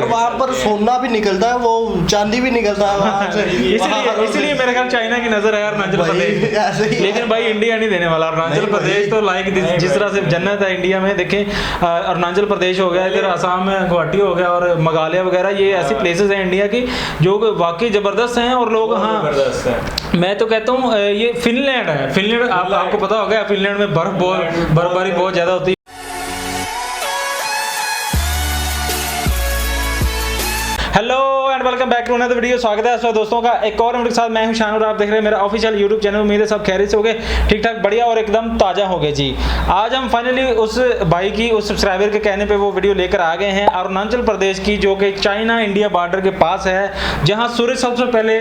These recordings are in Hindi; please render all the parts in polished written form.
और वहाँ पर सोना भी निकलता है, वो चांदी भी निकलता है वहाँ से। इसलिए मेरे ख्याल चाइना की नजर है अरुणाचल प्रदेश। लेकिन भाई इंडिया नहीं देने वाला अरुणाचल प्रदेश तो लाइक जिस तरह से जन्नत है इंडिया में। देखें अरुणाचल प्रदेश हो गया, इधर आसाम में गुवाहाटी हो गया और मेघालय वगैरह, ये ऐसी प्लेसेस हैं इंडिया की जो वाकई जबरदस्त हैं। और लोग हाँ मैं तो कहता हूँ ये फिनलैंड है। फिनलैंड आपको पता होगा, फिनलैंड में बर्फबारी बहुत ज्यादा होती है। Hello and welcome back to another video. स्वागत है सब दोस्तों का एक और वीडियो के साथ। मैं हूं शान और आप देख रहे हैं मेरा ऑफिशियल यूट्यूब चैनल। उम्मीद है सब खैरियत से हो गए, ठीक ठाक, बढ़िया और एकदम ताजा हो गए जी। आज हम फाइनली उस भाई की, उस सब्सक्राइबर के कहने पे वो वीडियो लेकर आ गए हैं अरुणाचल प्रदेश की, जो कि चाइना इंडिया बॉर्डर के पास है, जहाँ सूर्य सबसे पहले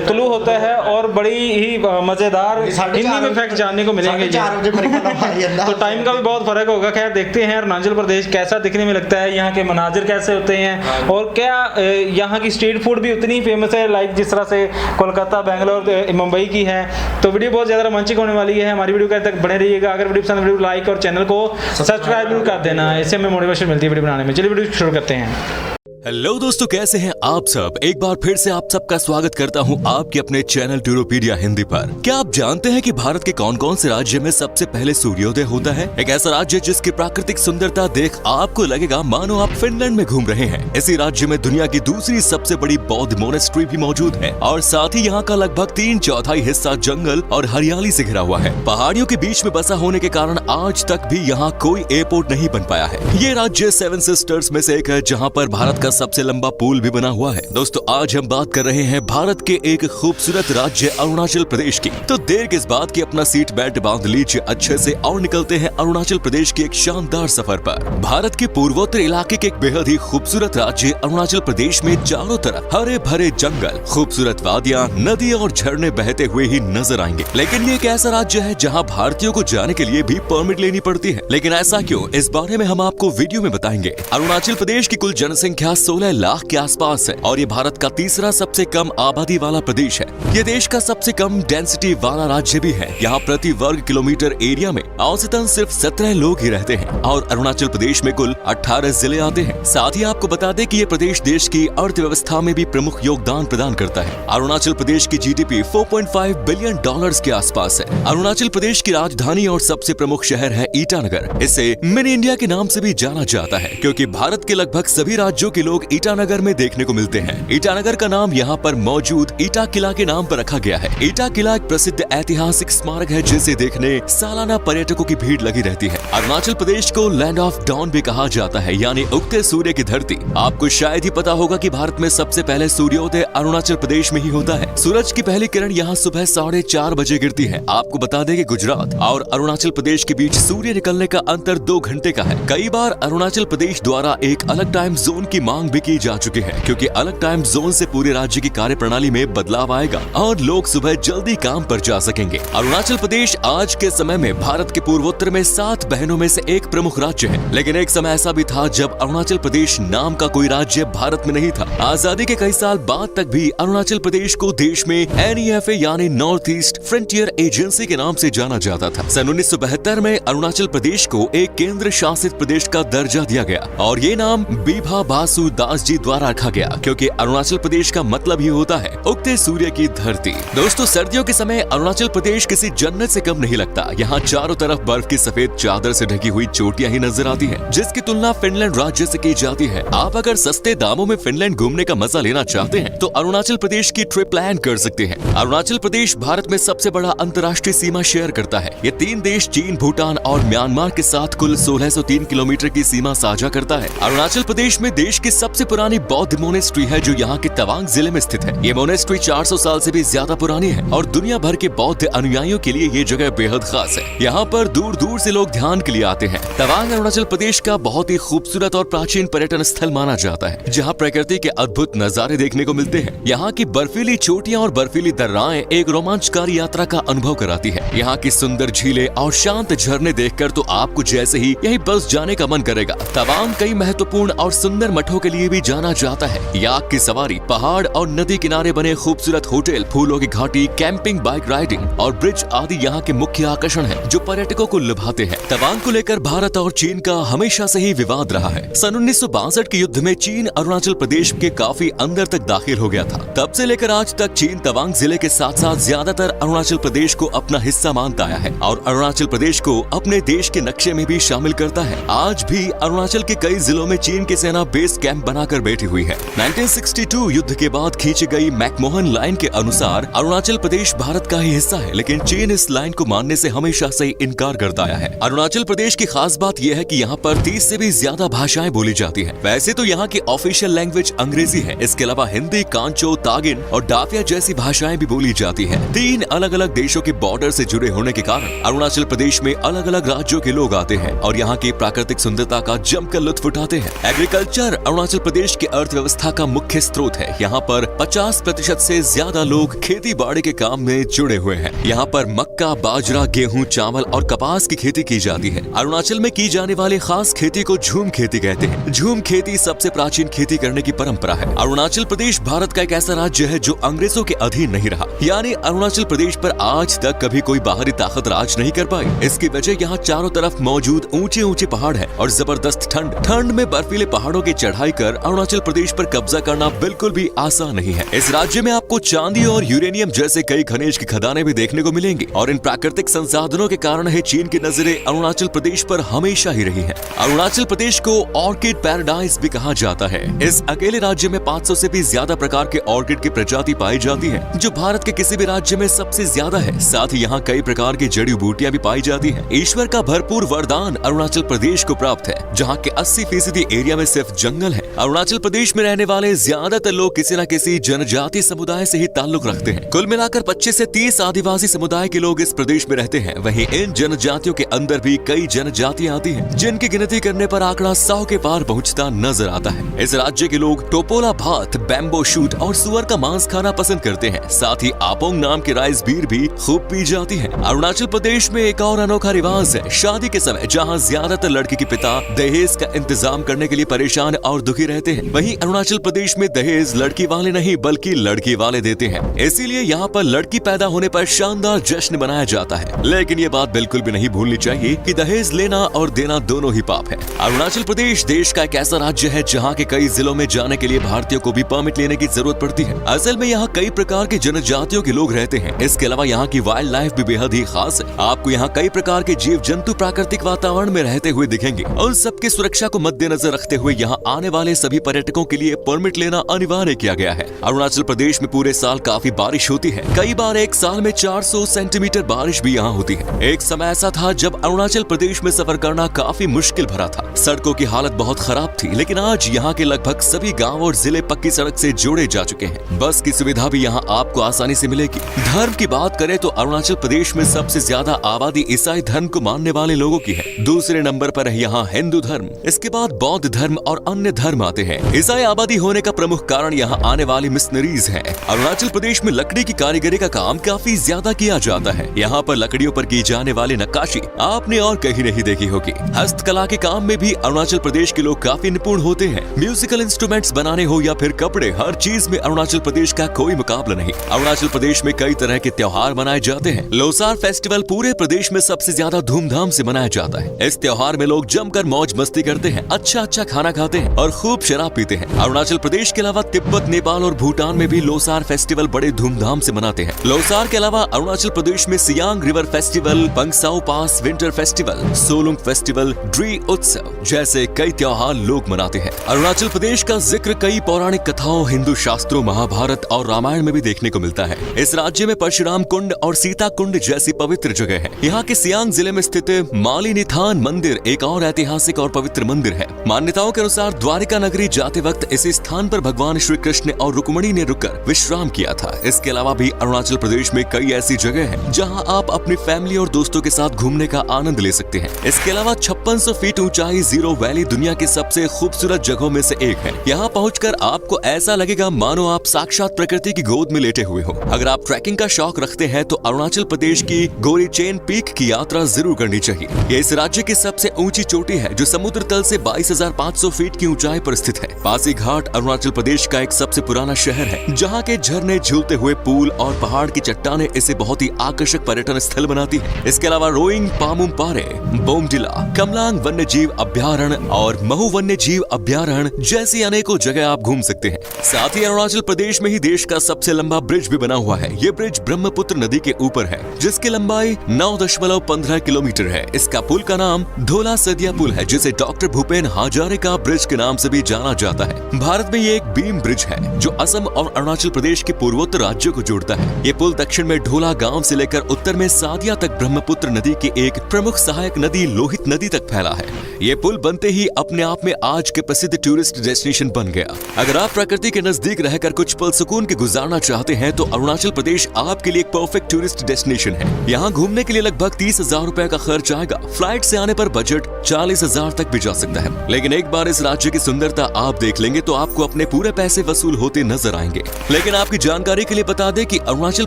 तुलू होता है और बड़ी ही मजेदार हिंदी में फैक्ट जानने को मिलेंगे। तो टाइम का भी बहुत फर्क होगा। खैर देखते हैं अरुणाचल प्रदेश कैसा दिखने में लगता है, यहाँ के मनाजिर कैसे होते हैं और क्या यहाँ की स्ट्रीट फूड भी उतनी फेमस है लाइक जिस तरह से कोलकाता, बेंगलोर, मुंबई की है। तो वीडियो बहुत ज़्यादा रोमांचक होने वाली है। हमारी वीडियो तक बने रहिएगा। अगर वीडियो पसंद वीडियो लाइक और चैनल को सब्सक्राइब भी कर देना, इससे हमें मोटिवेशन मिलती है वीडियो बनाने में। चलिए वीडियो शुरू करते हैं। हेलो दोस्तों, कैसे हैं आप सब। एक बार फिर से आप सबका स्वागत करता हूं आपके अपने चैनल ड्यूरोपीडिया हिंदी पर। क्या आप जानते हैं कि भारत के कौन कौन से राज्य में सबसे पहले सूर्योदय होता है? एक ऐसा राज्य जिसकी प्राकृतिक सुंदरता देख आपको लगेगा मानो आप फिनलैंड में घूम रहे हैं। इसी राज्य में दुनिया की दूसरी सबसे बड़ी बौद्ध मोनेस्ट्री भी मौजूद है और साथ ही यहाँ का लगभग 3/4 हिस्सा जंगल और हरियाली से घिरा हुआ है। पहाड़ियों के बीच में बसा होने के कारण आज तक भी यहाँ कोई एयरपोर्ट नहीं बन पाया है। ये राज्य 7 सिस्टर्स में से एक है, जहाँ पर भारत का सबसे लंबा पुल भी बना हुआ है। दोस्तों आज हम बात कर रहे हैं भारत के एक खूबसूरत राज्य अरुणाचल प्रदेश की। तो देर किस बात की, अपना सीट बेल्ट बांध लीजिए अच्छे से और निकलते हैं अरुणाचल प्रदेश के एक शानदार सफर पर। भारत के पूर्वोत्तर इलाके के एक बेहद ही खूबसूरत राज्य अरुणाचल प्रदेश में चारों तरफ हरे भरे जंगल, खूबसूरत वादियां, नदी और झरने बहते हुए ही नजर आएंगे। लेकिन ये एक ऐसा राज्य है जहाँ भारतीयों को जाने के लिए भी परमिट लेनी पड़ती है। लेकिन ऐसा क्यों, इस बारे में हम आपको वीडियो में बताएंगे। अरुणाचल प्रदेश की कुल जनसंख्या 16 लाख के आसपास है और ये भारत का तीसरा सबसे कम आबादी वाला प्रदेश है। ये देश का सबसे कम डेंसिटी वाला राज्य भी है। यहाँ प्रति वर्ग किलोमीटर एरिया में औसतन सिर्फ 17 लोग ही रहते हैं और अरुणाचल प्रदेश में कुल 18 जिले आते हैं। साथ ही आपको बता दें कि ये प्रदेश देश की अर्थव्यवस्था में भी प्रमुख योगदान प्रदान करता है। अरुणाचल प्रदेश की GDP $4.5 बिलियन के आसपास है। अरुणाचल प्रदेश की राजधानी और सबसे प्रमुख शहर है ईटानगर। इसे मिनी इंडिया के नाम से भी जाना जाता है क्योंकि भारत के लगभग सभी राज्यों के लोग ईटानगर में देखने को मिलते हैं। ईटानगर का नाम यहाँ पर मौजूद ईटा किला के नाम पर रखा गया है। ईटा किला एक प्रसिद्ध ऐतिहासिक स्मारक है जिसे देखने सालाना पर्यटकों की भीड़ लगी रहती है। अरुणाचल प्रदेश को लैंड ऑफ डॉन भी कहा जाता है, यानी उगते सूर्य की धरती। आपको शायद ही पता होगा कि भारत में सबसे पहले सूर्योदय अरुणाचल प्रदेश में ही होता है। सूरज की पहली किरण यहाँ सुबह 4:30 बजे गिरती है। आपको बता दें कि गुजरात और अरुणाचल प्रदेश के बीच सूर्य निकलने का अंतर 2 घंटे का है। कई बार अरुणाचल प्रदेश द्वारा एक अलग टाइम जोन की मांग भी की जा चुकी है क्योंकि अलग टाइम जोन से पूरे राज्य की कार्य प्रणाली में बदलाव आएगा और लोग सुबह जल्दी काम पर जा सकेंगे। अरुणाचल प्रदेश आज के समय में भारत के पूर्वोत्तर में 7 बहनों में से एक प्रमुख राज्य है। लेकिन एक समय ऐसा भी था जब अरुणाचल प्रदेश नाम का कोई राज्य भारत में नहीं था। आजादी के कई साल बाद तक भी अरुणाचल प्रदेश को देश में NEFA यानी नॉर्थ ईस्ट फ्रंटियर एजेंसी के नाम से जाना जाता था। सन 1972 में अरुणाचल प्रदेश को एक केंद्र शासित प्रदेश का दर्जा दिया गया और ये नाम बीभा बासु दास जी द्वारा रखा गया क्योंकि अरुणाचल प्रदेश का मतलब ही होता है उगते सूर्य की धरती। दोस्तों सर्दियों के समय अरुणाचल प्रदेश किसी जन्नत से कम नहीं लगता। यहाँ चारों तरफ बर्फ की सफेद चादर से ढकी हुई चोटियां ही नजर आती हैं, जिसकी तुलना फिनलैंड राज्य से की जाती है। आप अगर सस्ते दामों में फिनलैंड घूमने का मजा लेना चाहते हैं तो अरुणाचल प्रदेश की ट्रिप प्लान कर सकते हैं। अरुणाचल प्रदेश भारत में सबसे बड़ा अंतर्राष्ट्रीय सीमा शेयर करता है। ये 3 देश चीन, भूटान और म्यांमार के साथ कुल 1603 किलोमीटर की सीमा साझा करता है। अरुणाचल प्रदेश में देश की सबसे पुरानी बौद्ध मोनेस्ट्री है जो यहाँ के तवांग जिले में स्थित है। ये मोनेस्ट्री 400 साल से भी ज्यादा पुरानी है और दुनिया भर के बौद्ध अनुयायियों के लिए ये जगह बेहद खास है। यहाँ पर दूर दूर से लोग ध्यान के लिए आते हैं। तवांग अरुणाचल प्रदेश का बहुत ही खूबसूरत और प्राचीन पर्यटन स्थल माना जाता है, जहाँ प्रकृति के अद्भुत नजारे देखने को मिलते हैं। यहाँ की बर्फीली चोटियाँ और बर्फीली दर्राएं एक रोमांचकारी यात्रा का अनुभव कराती है। यहाँ की सुंदर झीलें और शांत झरने देखकर तो आपको जैसे ही यही बस जाने का मन करेगा। तवांग कई महत्वपूर्ण और सुंदर मठों के लिए भी जाना जाता है। याक की सवारी, पहाड़ और नदी किनारे बने खूबसूरत होटल, फूलों की घाटी, कैंपिंग, बाइक राइडिंग और ब्रिज आदि यहाँ के मुख्य आकर्षण हैं, जो पर्यटकों को लुभाते हैं। तवांग को लेकर भारत और चीन का हमेशा से ही विवाद रहा है। सन 1962 के युद्ध में चीन अरुणाचल प्रदेश के काफी अंदर तक दाखिल हो गया था। तब से लेकर आज तक चीन तवांग जिले के साथ साथ ज्यादातर अरुणाचल प्रदेश को अपना हिस्सा मानता आया है और अरुणाचल प्रदेश को अपने देश के नक्शे में भी शामिल करता है। आज भी अरुणाचल के कई जिलों में चीन की सेना बेस कैंप बनाकर बैठी हुई है। 1962 युद्ध के बाद खींची गई मैकमोहन लाइन के अनुसार अरुणाचल प्रदेश भारत का ही हिस्सा है, लेकिन चीन इस लाइन को मानने से हमेशा से ही इनकार करता आया है। अरुणाचल प्रदेश की खास बात यह है कि यहाँ पर 30 से भी ज्यादा भाषाएं बोली जाती हैं। वैसे तो यहाँ की ऑफिशियल लैंग्वेज अंग्रेजी है, इसके अलावा हिंदी, कांचो, तागिन और डाफिया जैसी भाषाएं भी बोली जाती है। 3 अलग अलग देशों के बॉर्डर से जुड़े होने के कारण अरुणाचल प्रदेश में अलग अलग राज्यों के लोग आते हैं और यहाँ की प्राकृतिक सुंदरता का जमकर लुत्फ उठाते हैं। एग्रीकल्चर अरुणाचल प्रदेश की अर्थव्यवस्था का मुख्य स्रोत है। यहाँ पर 50% से ज्यादा लोग खेती बाड़ी के काम में जुड़े हुए हैं। यहाँ पर मक्का, बाजरा, गेहूं, चावल और कपास की खेती की जाती है। अरुणाचल में की जाने वाली खास खेती को झूम खेती कहते हैं। झूम खेती सबसे प्राचीन खेती करने की परंपरा है। अरुणाचल प्रदेश भारत का एक ऐसा राज्य है जो अंग्रेजों के अधीन नहीं रहा, यानी अरुणाचल प्रदेश पर आज तक कभी कोई बाहरी ताकत राज नहीं कर पाई। इसकी वजह यहाँ चारों तरफ मौजूद ऊंचे ऊंचे पहाड़ है और जबरदस्त ठंड में बर्फीले पहाड़ों की चढ़ाई कर अरुणाचल प्रदेश पर कब्जा करना बिल्कुल भी आसान नहीं है। इस राज्य में आपको चांदी और यूरेनियम जैसे कई खनिज की खदानें भी देखने को मिलेंगी और इन प्राकृतिक संसाधनों के कारण ही चीन की नजरें अरुणाचल प्रदेश पर हमेशा ही रही है। अरुणाचल प्रदेश को ऑर्किड पैराडाइज भी कहा जाता है। इस अकेले राज्य में 500 से भी ज्यादा प्रकार के ऑर्किड की प्रजाति पाई जाती है, जो भारत के किसी भी राज्य में सबसे ज्यादा है। साथ ही यहाँ कई प्रकार की जड़ी बूटियां भी पाई जाती हैं। ईश्वर का भरपूर वरदान अरुणाचल प्रदेश को प्राप्त है, जहाँ के 80% एरिया में सिर्फ जंगल है। अरुणाचल प्रदेश में रहने वाले ज्यादातर लोग किसी न किसी जनजातीय समुदाय से ही ताल्लुक रखते हैं। कुल मिलाकर 25 से 30 आदिवासी समुदाय के लोग इस प्रदेश में रहते हैं। वहीं इन जनजातियों के अंदर भी कई जनजातियां आती हैं, जिनकी गिनती करने पर आंकड़ा 100 के पार पहुंचता नजर आता है। इस राज्य के लोग टोपोला भात, बैम्बो शूट और सुअर का मांस खाना पसंद करते हैं। साथ ही आपोंग नाम की राइस बीर भी खूब पी जाती है। अरुणाचल प्रदेश में एक और अनोखा रिवाज है शादी के समय, जहाँ ज्यादातर लड़की के पिता दहेज का इंतजाम करने के लिए परेशान और दुखी रहते हैं। वहीं अरुणाचल प्रदेश में दहेज लड़की वाले नहीं बल्कि लड़की वाले देते हैं, इसीलिए यहाँ पर लड़की पैदा होने पर शानदार जश्न मनाया जाता है। लेकिन ये बात बिल्कुल भी नहीं भूलनी चाहिए कि दहेज लेना और देना दोनों ही पाप है। अरुणाचल प्रदेश देश का एक ऐसा राज्य है जहाँ के कई जिलों में जाने के लिए भारतीयों को भी परमिट लेने की जरूरत पड़ती है। असल में यहाँ कई प्रकार की जनजातियों के लोग रहते हैं। इसके अलावा यहाँ की वाइल्ड लाइफ भी बेहद ही खास है। आपको यहाँ कई प्रकार के जीव जंतु प्राकृतिक वातावरण में रहते हुए दिखेंगे। उन सबकी सुरक्षा को मद्देनजर रखते हुए यहाँ आने वाले सभी पर्यटकों के लिए परमिट लेना अनिवार्य किया गया है। अरुणाचल प्रदेश में पूरे साल काफी बारिश होती है। कई बार एक साल में 400 सेंटीमीटर बारिश भी यहाँ होती है। एक समय ऐसा था जब अरुणाचल प्रदेश में सफर करना काफी मुश्किल भरा था। सड़कों की हालत बहुत खराब थी, लेकिन आज यहाँ के लगभग सभी गांव और जिले पक्की सड़क से जोड़े जा चुके हैं। बस की सुविधा भी यहाँ आपको आसानी से मिलेगी। धर्म की बात करें तो अरुणाचल प्रदेश में सबसे ज्यादा आबादी ईसाई धर्म को मानने वाले लोगों की है। दूसरे नंबर पर है यहाँ हिंदू धर्म, इसके बाद बौद्ध धर्म और अन्य धर्म आते हैं। ईसाई आबादी होने का प्रमुख कारण यहाँ आने वाली मिशनरीज है। अरुणाचल प्रदेश में लकड़ी की कारीगरी का काम काफी ज्यादा किया जाता है। यहाँ पर लकड़ियों पर की जाने वाली नक्काशी आपने और कहीं नहीं देखी होगी। हस्तकला के काम में भी अरुणाचल प्रदेश के लोग काफी निपुण होते हैं। म्यूजिकल इंस्ट्रूमेंट्स बनाने हो या फिर कपड़े, हर चीज में अरुणाचल प्रदेश का कोई मुकाबला नहीं। अरुणाचल प्रदेश में कई तरह के त्योहार मनाए जाते हैं। लोसार फेस्टिवल पूरे प्रदेश में सबसे ज्यादा धूमधाम से मनाया जाता है। इस त्योहार में लोग जमकर मौज मस्ती करते हैं, अच्छा खाना खाते हैं और खूब शराब पीते हैं। अरुणाचल प्रदेश के अलावा तिब्बत, नेपाल और भूटान में भी लोसार फेस्टिवल बड़े धूमधाम से मनाते हैं। लोसार के अलावा अरुणाचल प्रदेश में Siang river festival, Pangsau pass winter festival, Solung festival, Dree उत्सव जैसे कई त्योहार लोग मनाते हैं। अरुणाचल प्रदेश का जिक्र कई पौराणिक कथाओं, हिंदू शास्त्रों, महाभारत और रामायण में भी देखने को मिलता है। इस राज्य में परशुराम कुंड और सीता कुंड जैसी पवित्र जगह है। यहाँ के सियांग जिले में स्थित मालिनिथान मंदिर एक और ऐतिहासिक और पवित्र मंदिर है। मान्यताओं के अनुसार द्वारिका नगरी जाते वक्त इस स्थान पर भगवान श्री कृष्ण और रुक्मिणी ने रुककर विश्राम किया था। इसके अलावा भी अरुणाचल प्रदेश में कई ऐसी जगह है जहाँ आप अपनी फैमिली और दोस्तों के साथ घूमने का आनंद ले सकते हैं। इसके अलावा 5600 फीट ऊंचाई जीरो वैली दुनिया की सबसे खूबसूरत जगहों में से एक है। यहाँ पहुंचकर आपको ऐसा लगेगा मानो आप साक्षात प्रकृति की गोद में लेटे हुए हो। अगर आप ट्रैकिंग का शौक रखते हैं तो अरुणाचल प्रदेश की गोरी चेन पीक की यात्रा जरूर करनी चाहिए। ये इस राज्य की सबसे ऊंची चोटी है जो समुद्र तल से 22,500 फीट की ऊंचाई ऊंचाई पर स्थित है। पासीघाट अरुणाचल प्रदेश का एक सबसे पुराना शहर है, जहाँ के झरने, झूलते हुए पुल और पहाड़ की चट्टानें इसे बहुत ही आकर्षक पर्यटन स्थल बनाती है। इसके अलावा रोइंग पामुम पारे, बोमडिला, कमलांग वन्य जीव अभ्यारण्य और महू वन्य जीव अभ्यारण्य जैसी अनेकों जगह आप घूम सकते हैं। साथ ही अरुणाचल प्रदेश में ही देश का सबसे लंबा ब्रिज भी बना हुआ है। ये ब्रिज ब्रह्मपुत्र नदी के ऊपर है, जिसकी लंबाई 9.15 किलोमीटर है। इसका पुल का नाम धोला सदिया पुल है, जिसे डॉक्टर भूपेन हजारिका ब्रिज के नाम से भी जाना जाता है। भारत में ये एक बीम ब्रिज है जो असम और अरुणाचल प्रदेश के पूर्वोत्तर राज्यों को जोड़ता है। ये पुल दक्षिण में ढोला गांव से लेकर उत्तर में सादिया तक ब्रह्मपुत्र नदी की एक प्रमुख सहायक नदी लोहित नदी तक फैला है। ये पुल बनते ही अपने आप में आज के प्रसिद्ध टूरिस्ट डेस्टिनेशन बन गया। अगर आप प्रकृति के नजदीक रहकर कुछ पल सुकून के गुजारना चाहते हैं तो अरुणाचल प्रदेश आपके लिए एक परफेक्ट टूरिस्ट डेस्टिनेशन है। यहाँ घूमने के लिए लगभग 30,000 रुपए का खर्च आएगा। फ्लाइट से आने पर बजट 40,000 तक भी जा सकता है। लेकिन एक बार इस राज्य की सुंदरता आप देख लेंगे तो आपको अपने पूरे पैसे वसूल होते नजर आएंगे। लेकिन आपकी जानकारी के लिए बता दें कि अरुणाचल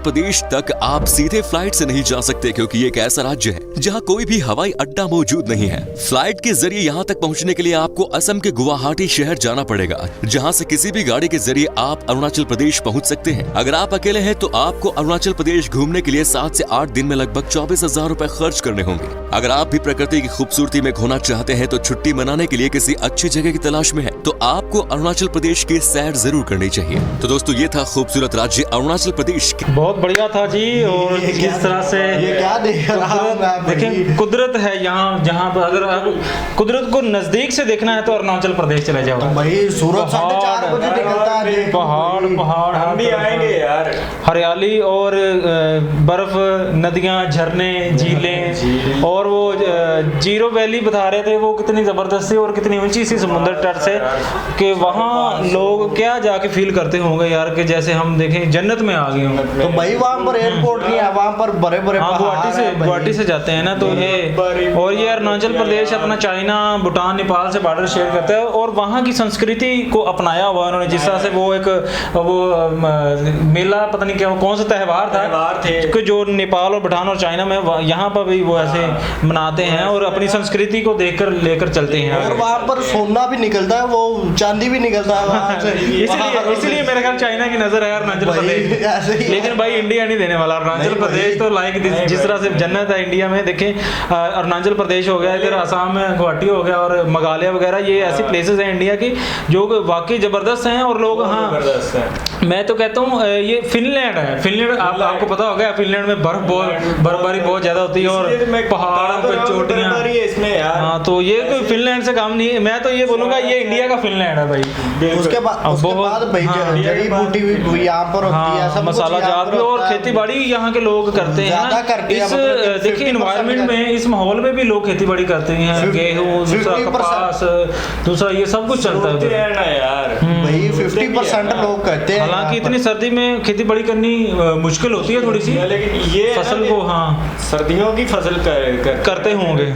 प्रदेश तक आप सीधे फ्लाइट से नहीं जा सकते, क्योंकि ये एक ऐसा राज्य है जहाँ कोई भी हवाई अड्डा मौजूद नहीं है। फ्लाइट के जरिए यहाँ तक पहुँचने के लिए आपको असम के गुवाहाटी शहर जाना पड़ेगा, जहाँ से किसी भी गाड़ी के जरिए आप अरुणाचल प्रदेश पहुँच सकते हैं। अगर आप अकेले हैं तो आपको अरुणाचल प्रदेश घूमने के लिए 7 से 8 दिन में लगभग 24,000 रुपए खर्च करने होंगे। अगर आप भी प्रकृति की खूबसूरती में खोना चाहते हैं तो छुट्टी मनाने के लिए किसी अच्छी जगह की तलाश में है तो आपको अरुणाचल प्रदेश की सैर जरूर करनी चाहिए। तो दोस्तों, ये था खूबसूरत राज्य अरुणाचल प्रदेश। बहुत बढ़िया था जी। और जिस तरह से ये क्या देख रहा हूं मैं भाई? देखिए, कुदरत है यहाँ, जहाँ पर अगर आप कुदरत को नजदीक से देखना है तो अरुणाचल प्रदेश चले जाओ। भाई सूरज 4:30 बजे निकलता है। पहाड़ हम भी आएंगे यार। हरियाली और बर्फ, नदियाँ, झरने, झीलें और वो जीरो वैली बता रहे थे, वो कितनी जबरदस्त थी और कितनी ऊंची सी समुद्र तट से कि वहाँ लोग क्या जाके फील करते होंगे यार कि जैसे हम देखें जन्नत में आ गए हों। तो भाई वहाँ पर एयरपोर्ट नहीं है, वहाँ पर बड़े बड़े गुवाहाटी से जाते हैं ना, तो ये और ये अरुणाचल प्रदेश अपना चाइना, भूटान, नेपाल से बॉर्डर शेयर करता है और वहाँ की संस्कृति को अपनाया हुआ उन्होंने। जिस तरह से वो मेला, पता नहीं क्या कौन सा त्योहार था जो नेपाल और भूटान और चाइना में, यहाँ पर भी वो ऐसे मनाते हैं और अपनी संस्कृति को देखकर लेकर चलते हैं। और वहाँ पर सोना भी निकलता है, वो चांदी भी निकलता है वहाँ से। इसलिए मेरे ख्याल चाइना की नजर है अरुणाचल प्रदेश। लेकिन भाई इंडिया नहीं देने वाला अरुणाचल प्रदेश तो लाइक जिस तरह से जन्नत है इंडिया में। देखें, अरुणाचल प्रदेश हो गया, इधर आसाम में गुवाहाटी हो गया और मेघालय वगैरह, ये ऐसी प्लेसेस हैं इंडिया की जो वाकई जबरदस्त हैं और लोग, हाँ मैं तो कहता हूँ ये फिनलैंड है। फिनलैंड आपको पता होगा, फिनलैंड में बर्फबारी बहुत ज्यादा होती है और पहाड़ों पर चोटियां इसमें यार। हाँ, तो ये कोई फिनलैंड से काम नहीं है। मैं तो ये बोलूंगा ये इंडिया का फिनलैंड है भाई। उसके बाद भाई जड़ी बूटी भी यहाँ पर होती है, सब मसाला जात भी, और खेती बाड़ी यहाँ के लोग करते हैं। इस देखिए इन्वायरमेंट में, इस माहौल में भी लोग खेती बाड़ी करते हैं, गेहूँ, दूसरा कपास, दूसरा ये सब कुछ चलता है यार। भाई 50% लोग करते हैं। हालांकि इतनी सर्दी में खेती बाड़ी करनी मुश्किल होती है थोड़ी सी, लेकिन ये फसल को, हाँ सर्दियों की फसल करते होंगे।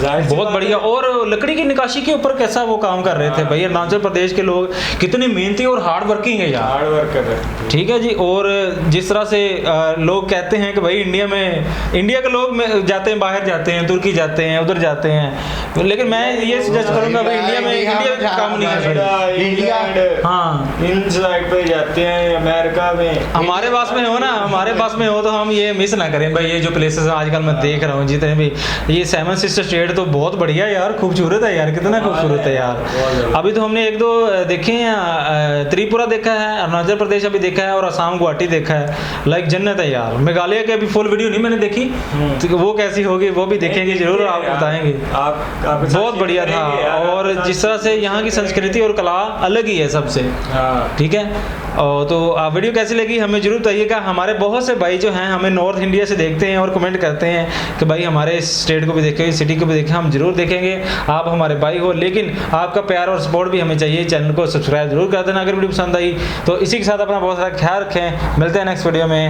बहुत बढ़िया। और लकड़ी की निकाशी के ऊपर कैसा वो काम कर रहे थे भाई अरुणाचल प्रदेश के लोग, कितने मेहनती और हार्ड वर्किंग है यार, हार्ड वर्क कर रहे हैं। ठीक है जी। और जिस तरह से लोग कहते हैं कि भाई इंडिया के लोग जाते हैं, बाहर जाते हैं, तुर्की जाते हैं, उधर जाते हैं, लेकिन मैं ये सजेस्ट करूंगा भाई इंडिया में काम नहीं है। इंडिया, हाँ इन साइड पे जाते हैं, अमेरिका में। हमारे पास में हो ना, हमारे पास में हो तो हम ये मिस ना करें भाई। ये जो प्लेसेस आजकल मैं देख रहा हूँ जितने भी, ये 7 सिस्टर स्टेट तो बहुत बढ़िया यार, खूबसूरत है यार, कितना खूबसूरत है यार। अभी तो हमने 1-2 देखे हैं, त्रिपुरा देखा है, अरुणाचल प्रदेश अभी देखा है और असम गुवाहाटी देखा है। लाइक जन्नत है यार। मेघालय की अभी फुल वीडियो नहीं मैंने देखी, तो वो कैसी होगी वो भी देखेंगे जरूर, आप बताएंगे। बहुत बढ़िया था। और जिस तरह से यहाँ की संस्कृति और कला अलग ही है सबसे, ठीक है। तो आप वीडियो कैसी लगी हमें जरूर बताइएगा। हमारे बहुत से भाई जो हैं हमें नॉर्थ इंडिया से देखते हैं और कमेंट करते हैं कि भाई हमारे स्टेट को भी देखें, सिटी को भी देखें। हम जरूर देखेंगे, आप हमारे भाई हो, लेकिन आपका प्यार और सपोर्ट भी हमें चाहिए। चैनल को सब्सक्राइब जरूर कर देना अगर वीडियो पसंद आई तो। इसी के साथ अपना बहुत सारा ख्याल रखें, मिलते हैं नेक्स्ट वीडियो में।